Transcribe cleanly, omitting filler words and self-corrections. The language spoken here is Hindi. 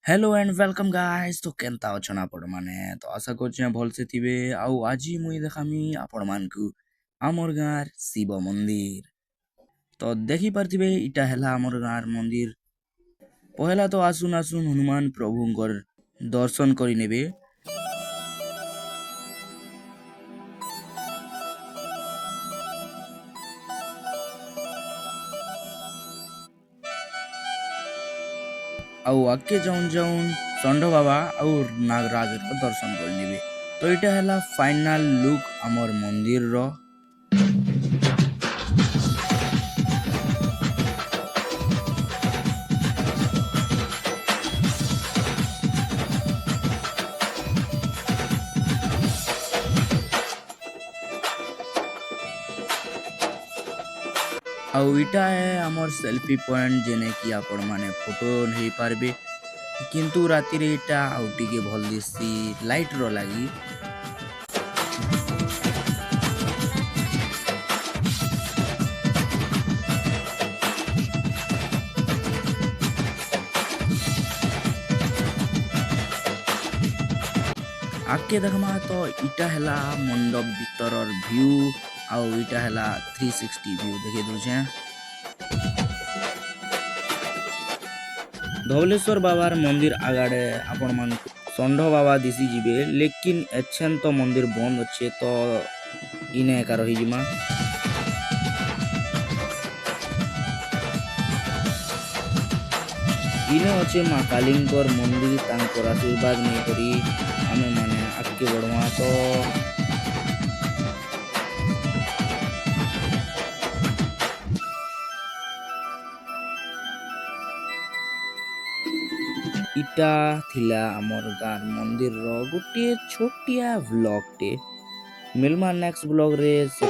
Hello and welcome guys. तो केनता अछन आपण माने तो आशा करछे भल से थिबे। आउ आजी मुई देखामी आपण मानकु आमर गाँर शिव मंदिर। तो देखि पारथिबे इटा हेला आमर गाँर मंदिर। पहला तो आसुन आसुन हनुमान प्रभुंकर दर्शन करि नेबे। आउ आगे जाउन जाउन षंढ बाबा और नागराज का दर्शन कर नेबे। तो इटा हेला फाइनल लुक आमर मंदिर रो। आउ इटा है आमर सेल्फी पॉइंट जेने कि आपण माने फोटो नहीं पारबे। किंतु राति रे इटा आउ टिके भल दिसी लाइट रो लागी। आगे देखमा तो इटा हेला मंडप भीतरर व्यू। आउ इटा हेला 360 व्यू देखे दउछे। धवलेश्वर बाबार मंदिर आगाड़े आपण मान षंढ बाबा दिसी जिबे, लेकिन एछन तो मंदिर बंद अच्छे। तो इने एका रही जिमा। इने अच्छे माँ कालींकर मंदिर तांकर आशीर्वाद नहीं करी आमे माने आगे बढ़वा। तो इटा थिला आमर गाँर मंदिर रो गोटे छोटिया व्लॉग टे। मिलमा नेक्स्ट ब्लॉग रे से